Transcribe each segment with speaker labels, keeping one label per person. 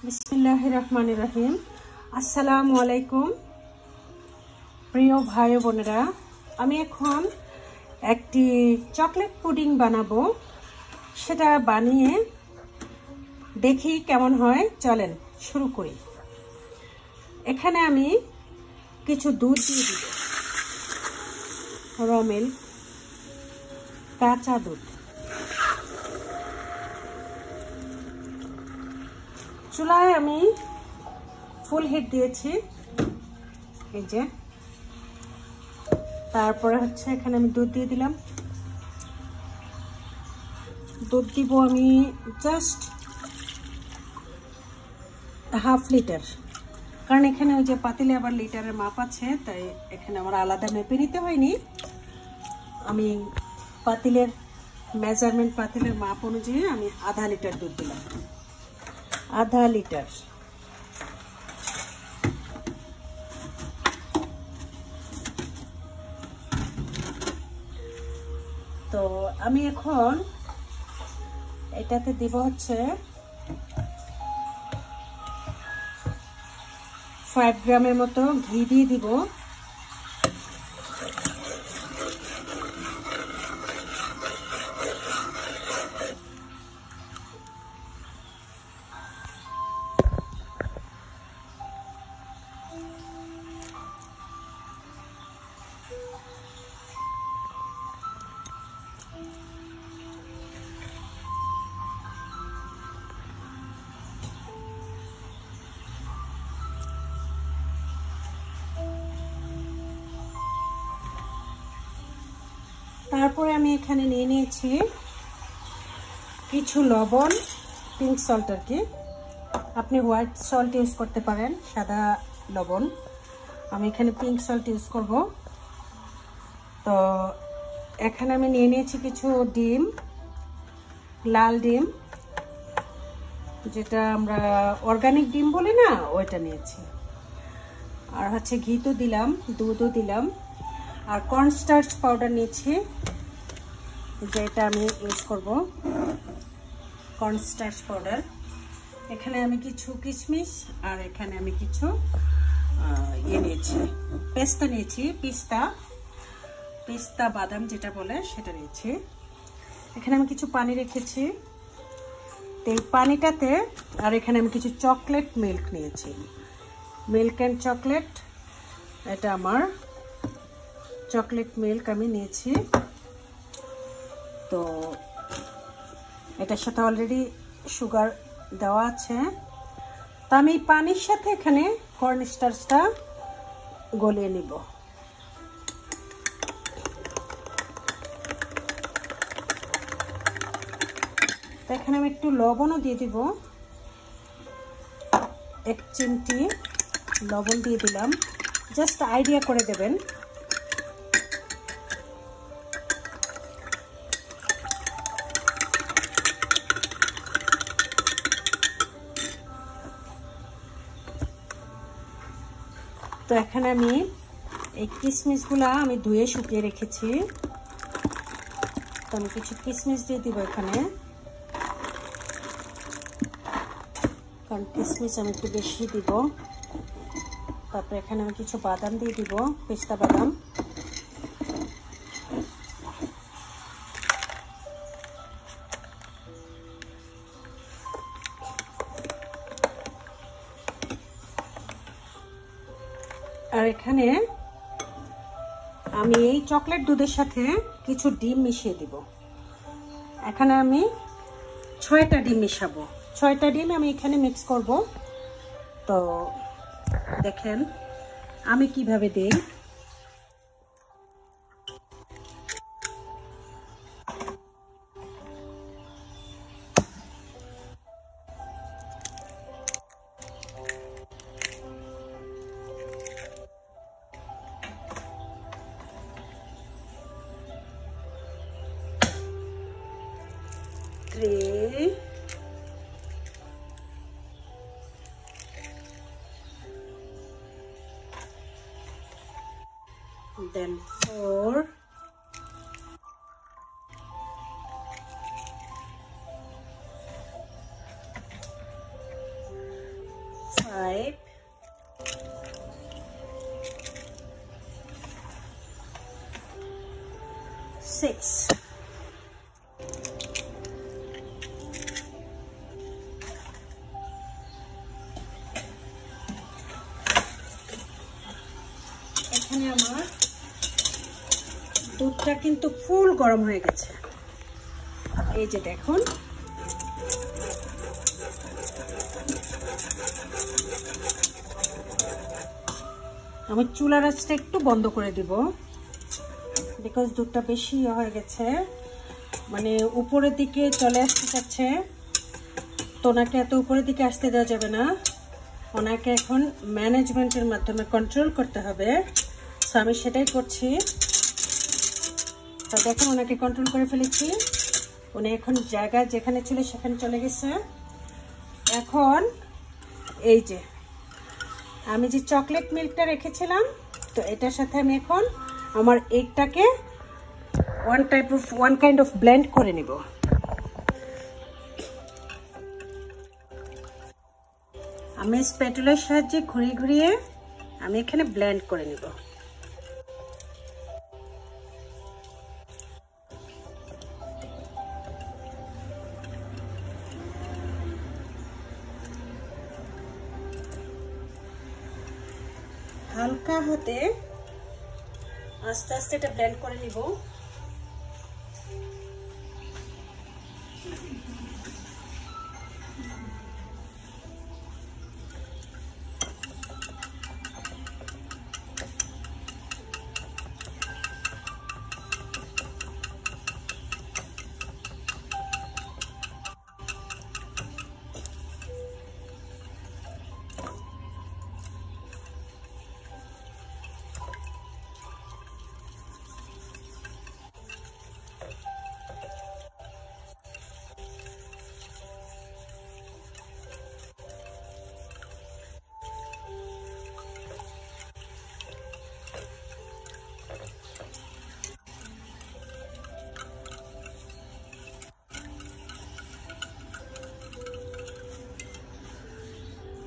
Speaker 1: बिस्मिल्लाहिर्रहमानिर्रहीम। अस्सलामु आलाइकुम प्रिय भाई बोनेरा, आमी एखन एकटी चकलेट पुडिंग बानाबो। सेटा बानिये देखी केमन हय, चलेन शुरू करी। एखाने आमी किछु दूध दिए दिब, र मिल्क, काचा दूध। चूल्हाय आमी फुल हिट दिएছি, এই যে। তারপরে হচ্ছে এখানে আমি দুধ দিয়ে দিলাম। দুধ দিব আমি জাস্ট হাফ লিটার, কারণ এখানে ওই যে পাতিলে আবার লিটারের মাপ আছে, তাই এখানে আমার আলাদা মেপে নিতে হয়নি। আমি পাতিলের মেজারমেন্ট, পাতিলের মাপ অনুযায়ী আমি আধা লিটার দুধ দিলাম। आधा लिटार। तो आमी एखन एटाते दिब हच्छे 5 ग्रामेर मतो घी दिए दिब। তারপরে আমি এখানে নিয়ে নিয়েছি কিছু লবণ, পিঙ্ক সল্ট আর কি। আপনি হোয়াইট সল্ট ইউজ করতে পারেন, সাদা লবণ। আমি এখানে পিঙ্ক সল্ট ইউজ করব। তো এখানে আমি নিয়ে নিয়েছি কিছু ডিম, লাল ডিম, যেটা আমরা অর্গানিক ডিম বলি না, ওইটা নিয়েছি। আর হচ্ছে ঘি তো দিলাম, দুধও দিলাম, আর কর্নস্টার্চ পাউডার নিয়েছি, যেটা আমি ইউজ করব, কর্নস্টার্চ পাউডার। এখানে আমি কিছু কিশমিশ আর এখানে আমি কিছু ইয়ে নিয়েছি, পেস্তা নিয়েছি, পিস্তা বাদাম যেটা বলে সেটা নিয়েছি। এখানে আমি কিছু পানি রেখেছি, এই পানিটাতে। আর এখানে আমি কিছু চকলেট মিল্ক নিয়েছি, মিল্ক অ্যান্ড চকলেট। এটা আমার চকলেট মিল্ক আমি নিয়েছি। তো এটার সাথে অলরেডি সুগার দেওয়া আছে। তো আমি পানির সাথে এখানে কর্নস্টার্চটা গলিয়ে নিব। তো এখানে আমি একটু লবণও দিয়ে দিব, 1 চিমটি লবণ দিয়ে দিলাম। জাস্ট আইডিয়া করে দেবেন। তো এখানে আমি এই কিশমিশগুলা আমি ধুয়ে শুকিয়ে রেখেছি। তো আমি কিছু কিশমিশ দিয়ে দিব এখানে, কারণ কিশমিশ আমি একটু বেশি দিব। তারপরে এখানে আমি কিছু বাদাম দিয়ে দিব, পেস্তা বাদাম। আর এখানে আমি এই চকলেট দুধের সাথে কিছু ডিম মিশিয়ে দিব। এখানে আমি 6টা ডিম মিশাবো। 6টা ডিম আমি এখানে মিক্স করব। তো দেখেন আমি কিভাবে দেই। Then 4, 5 6 এখানে আমার দুধটা কিন্তু ফুল গরম হয়ে গেছে। এই যে দেখুন, আমি চুলার আঁচটা একটু বন্ধ করে দিব, বিকজ দুধটা বেশি হয়ে গেছে, মানে উপরের দিকে চলে আসতে চাচ্ছে। তো ওনাকে এত উপরের দিকে আসতে দেওয়া যাবে না, ওনাকে এখন ম্যানেজমেন্টের মাধ্যমে কন্ট্রোল করতে হবে। তো আমি সেটাই করছি। তো দেখুন, ওনাকে কন্ট্রোল করে ফেলেছি। উনি এখন জায়গা যেখানে ছিল সেখানে চলে গেছে। এখন এই যে আমি যে চকলেট মিল্কটা রেখেছিলাম, তো এটার সাথে আমি এখন আমার এগটাকে ওয়ান কাইন্ড অফ ব্লেন্ড করে নিব। আমি স্প্যাটুলার সাহায্যে ঘুরিয়ে ঘুরিয়ে আমি এখানে ব্লেন্ড করে নিব। হালকা হাতে আস্তে আস্তে এটা ব্লেন্ড করে নিব।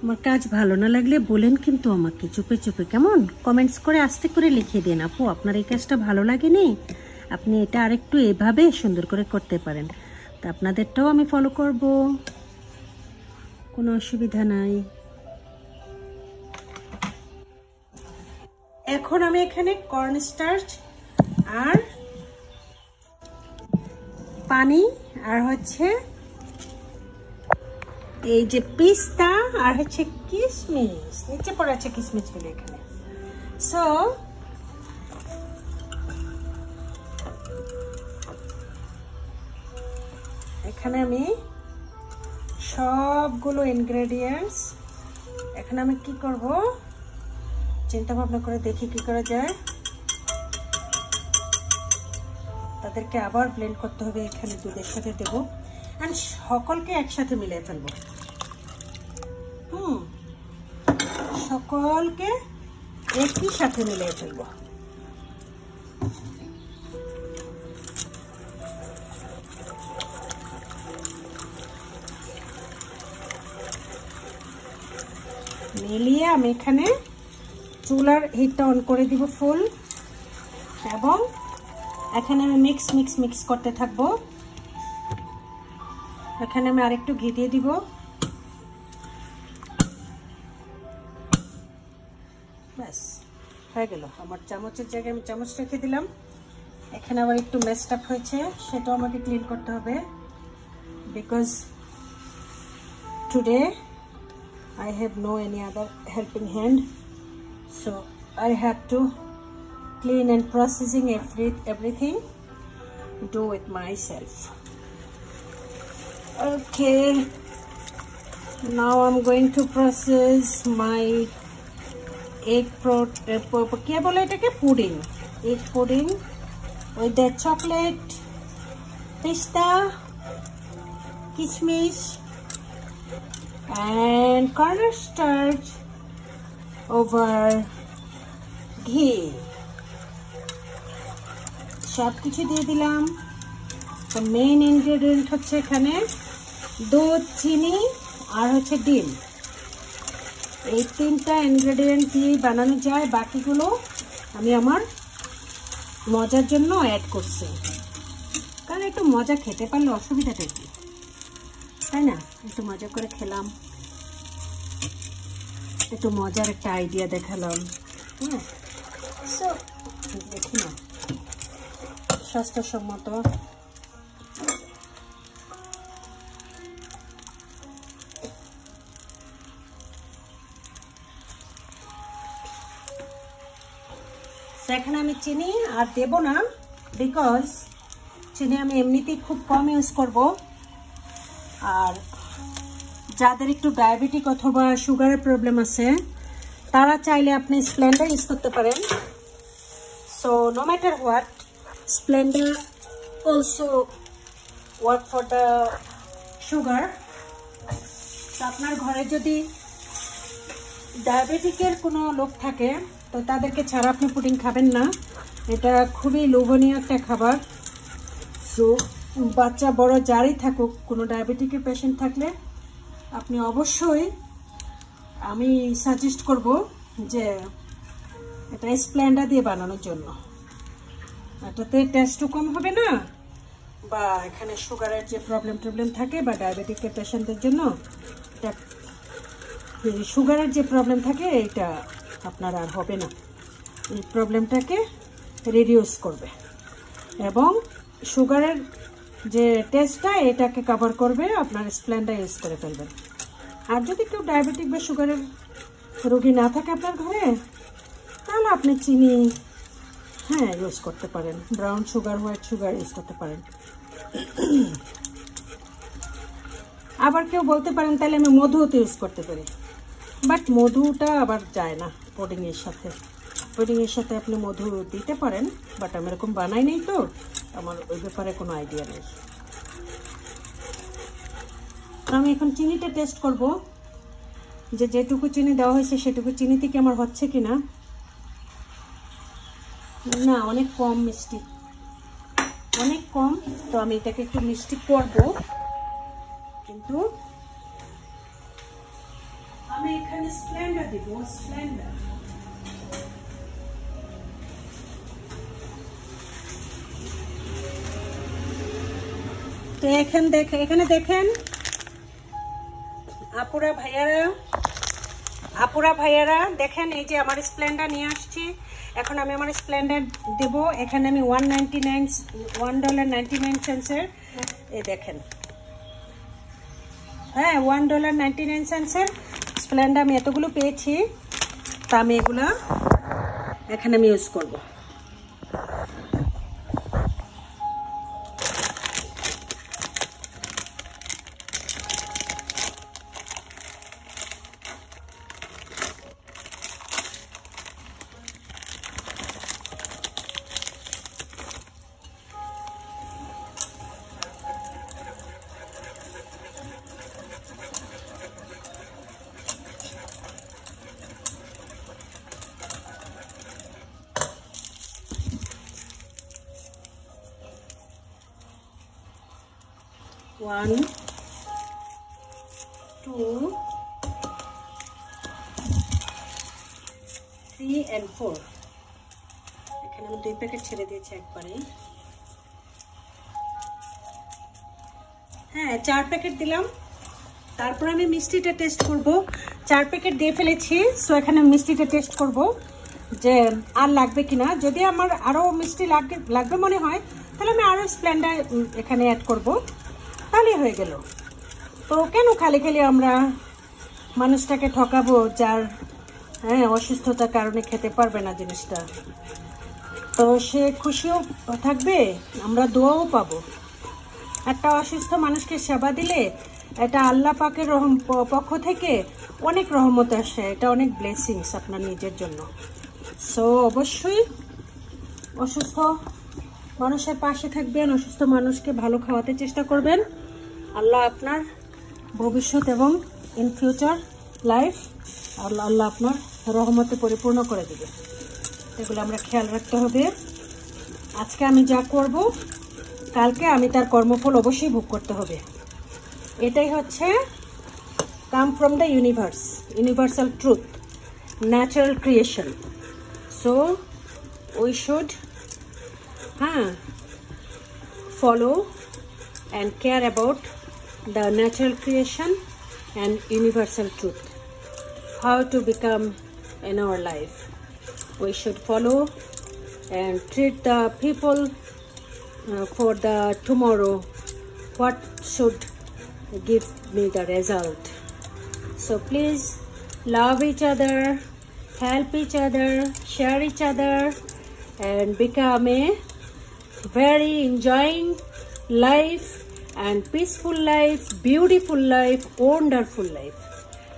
Speaker 1: আমার কাজ ভালো না লাগলে বলেন কিন্তু আমাকে, চুপে চুপে কেমন কমেন্টস করে আস্তে করে লিখে দেন, আপু আপনার এই কাজটা ভালো লাগেনি, আপনি এটা আরেকটু এভাবে সুন্দর করে করতে পারেন। তা আপনাদেরটাও আমি ফলো করব, কোনো অসুবিধা নাই। এখন আমি এখানে কর্নস্টার্চ আর পানি আর হচ্ছে এই যে পিস্তা আর হচ্ছে কিশমিশ, নিচে পড়ে আছে কিশমিশগুলো এখানে। সো এখানে আমি সবগুলো ইনগ্রেডিয়েন্টস, এখন আমি কি করব চিন্তা ভাবনা করে দেখি কি করা যায়। তাদেরকে আবার ব্লেন্ড করতে হবে, এখানে দুধের সাথে দেবো আর সকলকে একসাথে মিলিয়ে ফেলবো। সকলকে একই সাথে মিলিয়ে ফেলবো। মিলিয়ে আমি এখানে চুলার হিটটা অন করে দিব ফুল, এবং এখানে আমি মিক্স করতে থাকবো। এখানে আমি আরেকটু ঘি দিয়ে দিব। ব্যাস হয়ে গেল। আমার চামচের জায়গায় আমি চামচ রেখে দিলাম। এখানে আবার একটু মেসড আপ হয়েছে, সেটাও আমাকে ক্লিন করতে হবে, because today I have no any other helping hand, so I have to clean and processing everything, do it myself. Okay, now I'm going to process my egg pudding with the chocolate, pista, kishmish and cornstarch over ghee. সব কিছু দিয়ে দিলাম। তো main ingredient হচ্ছে এখানে দুধ, চিনি আর হচ্ছে ডিম। এই 3টা ইনগ্রেডিয়েন্ট দিয়ে বানানো যায়, বাকিগুলো আমি আমার মজার জন্য অ্যাড করছি, কারণ একটু মজা খেতে পারলে অসুবিধাটা কি, তাই না? একটু মজা করে খেলাম, একটু মজার একটা আইডিয়া দেখালাম। হ্যাঁ, সো দেখি না, স্বাস্থ্যসম্মত। এখানে আমি চিনি আর দেব না, বিকজ চিনি আমি এমনিতেই খুব কম ইউজ করব। আর যাদের একটু ডায়াবেটিক অথবা সুগারের প্রবলেম আছে তারা চাইলে আপনি স্প্লেন্ডার ইউজ করতে পারেন। So no matter what, Splenda also work for the sugar. আপনার ঘরে যদি ডায়াবেটিকের কোনো লোক থাকে তো তাদেরকে ছাড়া আপনি পুডিং খাবেন না, এটা খুবই লোভনীয় একটা খাবার। সো বাচ্চা বড় যারই থাকুক, কোনো ডায়াবেটিকের পেশেন্ট থাকলে আপনি অবশ্যই, আমি সাজেস্ট করব যে এটা স্প্লেন্ডার দিয়ে বানানোর জন্য। এটাতে টেস্টও কম হবে না, বা এখানে সুগারের যে প্রবলেম থাকে বা ডায়াবেটিকের পেশেন্টদের জন্য এটা, সুগারের যে প্রবলেম থাকে এটা আপনার আর হবে না, এই প্রবলেমটাকে রিডিউস করবে এবং সুগারের যে টেস্টটা এটাকে কভার করবে। আপনার স্প্লেন্ডার ইউজ করে ফেলবেন। আর যদি কেউ ডায়াবেটিক বা সুগারের রোগী না থাকে আপনার ঘরে, তাহলে আপনি চিনি ইউজ করতে পারেন, brown sugar, white sugar use করতে পারেন। আবার কেউ বলতে পারেন তাহলে আমি মধুও তো ইউজ করতে পারি, বাট মধুটা আবার যায় না পুডিংয়ের সাথে। পুডিংয়ের সাথে আপনি মধু দিতে পারেন, বাট আমি এরকম বানাই নেই, তো আমার ওই ব্যাপারে কোনো আইডিয়া নেই। আমি এখন চিনিটা টেস্ট করব, যে যেটুকু চিনি দেওয়া হয়েছে সেটুকু চিনিতে কি আমার হচ্ছে কিনা। না, অনেক কম মিষ্টি, অনেক কম। তো আমি এটাকে একটু মিষ্টি করব, কিন্তু আমি এখানে স্প্লেন্ডার দিব, স্প্লেন্ডার। তো এখানে দেখেন আপুরা ভাইয়ারা দেখেন, এই যে আমার স্প্লেন্ডার নিয়ে আসছি। এখন আমি আমার স্প্লেন্ডার দেব। এখানে আমি $1.99 এই দেখেন, হ্যাঁ, $1.99 স্প্লেন্ডার আমি এতগুলো পেয়েছি। তা আমি এগুলা এখানে আমি ইউজ করব। One, 2, 3 and 4। এখানে আমি 2 প্যাকেট ছেড়ে দিয়েছি একবারে। হ্যাঁ, 4 প্যাকেট দিলাম। তারপর আমি মিষ্টিটা টেস্ট করব। 4 প্যাকেট দিয়ে ফেলেছি, সো এখানে মিষ্টিটা টেস্ট করব যে আর লাগবে কিনা। যদি আমার আরো মিষ্টি লাগবে মনে হয়, তাহলে আমি আরো স্প্লেন্ডার এখানে অ্যাড করব, তাহলেই হয়ে গেল। তো কেন খালি খালি আমরা মানুষটাকে ঠকাবো যার অসুস্থতার কারণে খেতে পারবে না জিনিসটা। তো সে খুশিও থাকবে, আমরা দোয়াও পাবো। একটা অসুস্থ মানুষকে সেবা দিলে এটা আল্লাহ পাকের পক্ষ থেকে অনেক রহমত আসে, এটা অনেক ব্লেসিংস আপনার নিজের জন্য। সো অবশ্যই অসুস্থ মানুষের পাশে থাকবেন, অসুস্থ মানুষকে ভালো খাওয়াতে চেষ্টা করবেন। আল্লাহ আপনার ভবিষ্যৎ এবং ইন ফিউচার লাইফ আল্লাহ আপনার রহমতে পরিপূর্ণ করে দেবে। এগুলো আমরা খেয়াল রাখতে হবে। আজকে আমি যা করব, কালকে আমি তার কর্মফল অবশ্যই ভোগ করতে হবে। এটাই হচ্ছে come from the universe, universal truth, natural creation. So we should follow and care about the natural creation and universal truth, how to become in our life. We should follow and treat the people for the tomorrow, what should give me the result. So please love each other, help each other, share each other, and become a very enjoying life and peaceful life, beautiful life, wonderful life.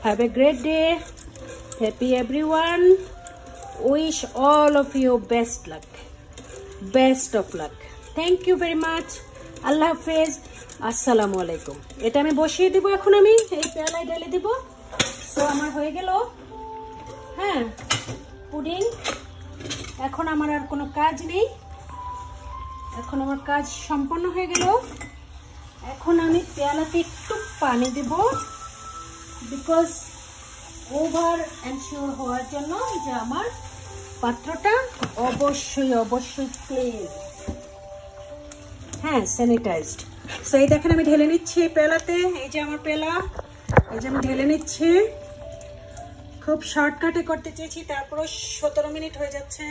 Speaker 1: Have a great day. Happy everyone. Wish all of you best luck. Best of luck. Thank you very much. Allah Hafiz. Assalamu alaikum. এটা আমি বসিয়ে দিব, এখন আমি এই পেয়ালায় ঢেলে দিব। So আমার হয়ে গেল পুডিং। এখন আমার আর কোনো কাজ নেই, এখন আমার কাজ সম্পন্ন হয়ে গেল। এখন আমি পেয়ালাতে একটু পানি দেব, বিকজ ওভার এনশিওর হওয়ার জন্য যে আমার পাত্রটা অবশ্যই অবশ্যই ক্লিন, স্যানিটাইজড। সো এই দেখেন আমি ঢেলে নিচ্ছি পেলাতে। এই যে আমার পেলা, এই যে আমি ঢেলে নিচ্ছি। খুব শর্টকাটে করতে চেয়েছি, তারপরও 17 মিনিট হয়ে যাচ্ছে।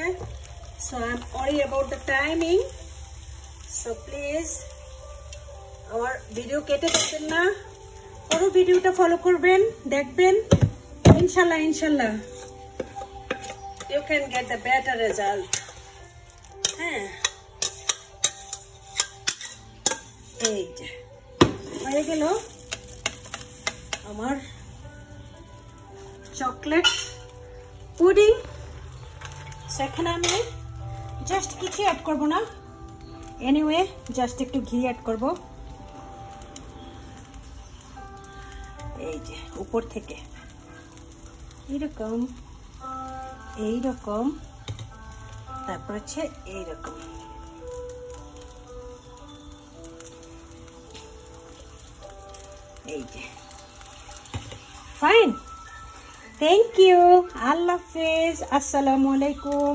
Speaker 1: So I am sorry about the timing. So please আমার ভিডিও কেটে দেখবেন না, পুরো ভিডিওটা ফলো করবেন, দেখবেন। ইনশাল্লাহ ইনশাল্লাহ you can get the better result. এই যে হয়ে গেল আমার চকলেট পুডিং। সেখানে আমি জাস্ট কিছু অ্যাড করব না, এনিওয়ে জাস্ট একটু ঘি অ্যাড করব এই যে উপর থেকে, এইরকম এইরকম, তারপর হচ্ছে এইরকম। এই যে ফাইন। Thank you. আল্লাহ হাফেজ। আসসালামু আলাইকুম।